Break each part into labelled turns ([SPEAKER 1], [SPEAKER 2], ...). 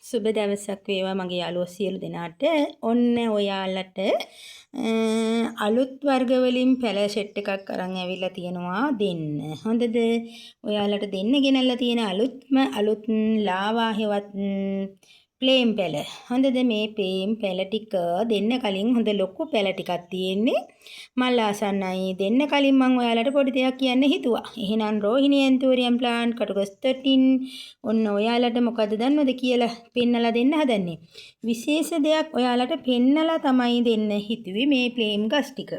[SPEAKER 1] සුබ දවසක් වේවා මගේ යාළුවෝ සියලු දෙනාට. ඔන්න ඔයාලට අලුත් වර්ග වලින් පැල සෙට් එකක් අරන් ඇවිල්ලා තියෙනවා දෙන්න. හොඳද? ඔයාලට දෙන්න ගෙනල්ලා තියෙන අලුත් ලාවා හෙවත් ප්ලේන් පැල. හොඳද? මේ ප්ලේන් පැල ටික දෙන්න කලින් හොඳ ලොකු පැල ටිකක් තියෙන්නේ. මල් ආසන්නයි දෙන්න කලින් මම ඔයාලට පොඩි දෙයක් කියන්න හිතුවා. එහෙනම් රෝහිණී ඇන්තෝරියම් ප්ලාන්ට් කටුගස් 13 ඔන්න ඔයාලට මොකද දන්නවද කියලා පෙන්නලා දෙන්න හදන්නේ. විශේෂ දෙයක් ඔයාලට පෙන්නලා තමයි දෙන්න හිතුවේ මේ ප්ලේම් ගස් ටික.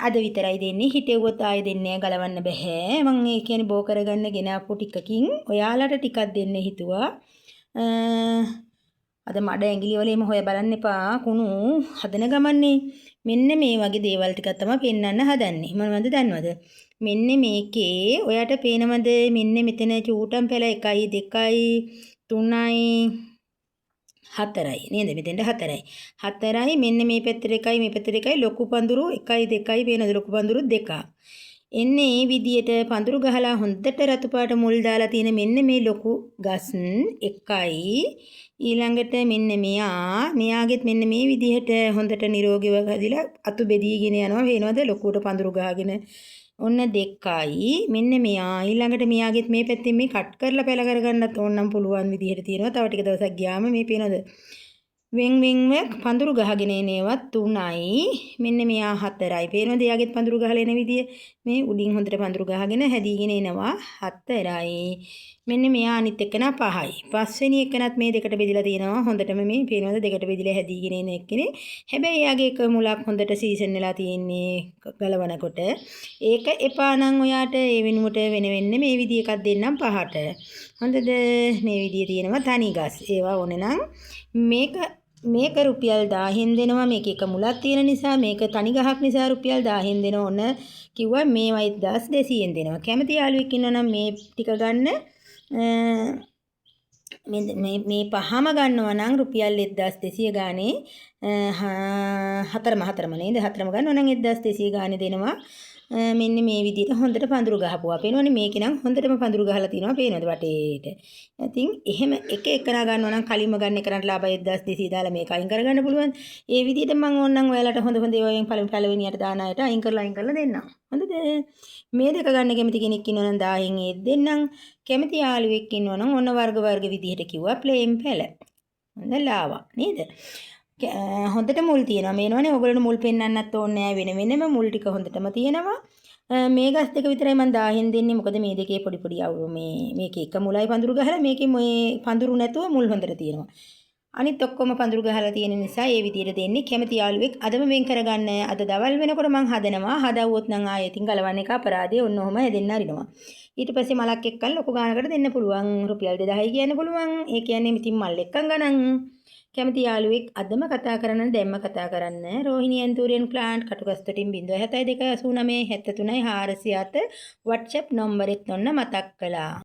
[SPEAKER 1] අද විතරයි දෙන්නේ. හිටෙව්වොත් ආයෙ දෙන්නේ ගලවන්න බෑ. මම ඒ කියන්නේ බෝ කරගන්න ගෙනාපු ටිකකින් ඔයාලට ටිකක් දෙන්න හිතුවා. අද මඩ ඇඟිලි වල එම හොය බලන්න එපා. කුණු හදන ගමන්නේ මෙන්න මේ වගේ දේවල් ටිකක් තමයි පෙන්වන්න හදන්නේ. මොනවද දන්නවද? මෙන්න මේකේ ඔයාට පේනවද මෙන්න මෙතන චූටම් පැල 1 2 3යි 4යි නේද? මෙතෙන්ට 4යි. 4යි මෙන්න මේ පැත්තට 1යි මේ පැත්තට 1යි ලොකු පඳුරු 1යි 2යි පේනද? ලොකු පඳුරු 2ක්. එන්නේ මේ විදියට පඳුරු ගහලා හොඳට රතු පාට මුල් දාලා තියෙන මෙන්න මේ ලොකු ගස් එකයි ඊළඟට මෙන්න මෙයාගෙත් මෙන්න මේ විදිහට හොඳට නිරෝගීව ගදිලා අතු බෙදීගෙන යනවා පේනවද ලොකුවට පඳුරු ගහගෙන ඔන්න දෙකයි මෙන්න මෙයා ඊළඟට මෙයාගෙත් මේ පැත්තෙන් මේ කට් කරලා පැල කරගන්නත් ඕනනම් පුළුවන් විදිහට තියෙනවා තව ටික දවසක් ගියාම මේ පේනවද වෙන් පඳුරු ගහගෙන එනේවා 3යි මෙන්න මෙයා 4යි පේනවද එයාගෙත් පඳුරු ගහලා එන විදිය මේ උඩින් හොඳට පඳුරු ගහගෙන හැදීගෙන එනවා 4යි මෙන්න මෙයා අනිත් එකන 5යි පස්වෙනි එකනත් මේ දෙකට බෙදලා තියෙනවා හොඳටම මේ පේනවද දෙකට බෙදලා හැදීගෙන එන එකනේ හැබැයි එයාගේ එක මුලක් හොඳට සීසන් වෙලා තියෙන්නේ ගලවනකොට ඒක එපා නම් ඔයාට ඒ වෙනුවට වෙන මේ විදිය එකක් දෙන්නම් 5ට හොඳද මේ විදිය තියෙනවා තනි ගස් ඒවා ඕනේ නම් මේක රුපියල් 1000න් දෙනවා මේක එක මුලක් තියෙන නිසා මේක තනි ගහක් නිසා රුපියල් 1000න් දෙනවා ඕන කිව්වා මේවයි 1200න් දෙනවා කැමති යාළුවෙක් ඉන්නවා නම් මේ ටික ගන්න මේ පහම ගන්නවා නම් රුපියල් 1200 ගානේ හතරම නේද හතරම ගන්නවා නම් 1200 ගානේ දෙනවා මෙන්න මේ විදිහට හොඳට පඳුරු ගහපුවා. පේනවනේ මේකේ නම් හොඳටම පඳුරු ගහලා තියෙනවා. පේනවද වටේට. ඉතින් එහෙම එක එකනා ගන්නවා නම් කලින්ම ගන්න එකනට ලාභය 1200 දාලා මේක අයින් කරගන්න පුළුවන්. ඒ විදිහට මම ඕනනම් ඔයාලට හොඳ ඒවායින් පළවෙනියට දාන අයට අයින් කරලා දෙන්නම්. හොඳද? මේ දෙක ගන්න කැමති කෙනෙක් ඉන්නවා නම් 1000න් ඒ දෙන්නම්. කැමති යාළුවෙක් ඉන්නවා නම් ඔන්න වර්ග විදිහට කිව්වා ප්ලේන් පැල. හොඳ ලාවා නේද? හොඳට මුල් තියෙනවා මේනවනේ ඔයගොල්ලෝ මුල් පෙන්වන්නත් ඕනේ නෑ වෙනම මුල් ටික හොඳටම තියෙනවා මේ ගස් දෙක විතරයි මම 1000න් දෙන්නේ මොකද මේ දෙකේ පොඩි අවුරු මේකේ එක මුලයි පඳුරු ගහලා මේකේ මේ පඳුරු නැතුව මුල් හොඳට තියෙනවා අනිත් ඔක්කොම පඳුරු ගහලා තියෙන නිසා ඒ විදිහට දෙන්නේ කැමති යාළුවෙක් අදම වෙන් කරගන්න අද දවල් වෙනකොට මම හදනවා හදවුවොත් නම් ආයෙ ඉතින් ගලවන්න එක අපරාධය ඔන්න ඔහම හැදෙන්න අරිනවා ඊට පස්සේ මලක් එක්කන් ලොකු ගානකට දෙන්න පුළුවන් රුපියල් 2000යි කියන්න පුළුවන් ඒ කියන්නේ ඉතින් මල් එක්කන් ගණන් කැමති යාළුවෙක් අදම කතා කරන්න දැම්ම කතා කරන්න රෝහිණී ඇන්තෝරියම් ප්ලාන්ට් කටුගස් 13 072 89 73 407 WhatsApp නම්බරෙත් ඔන්න මතක් කළා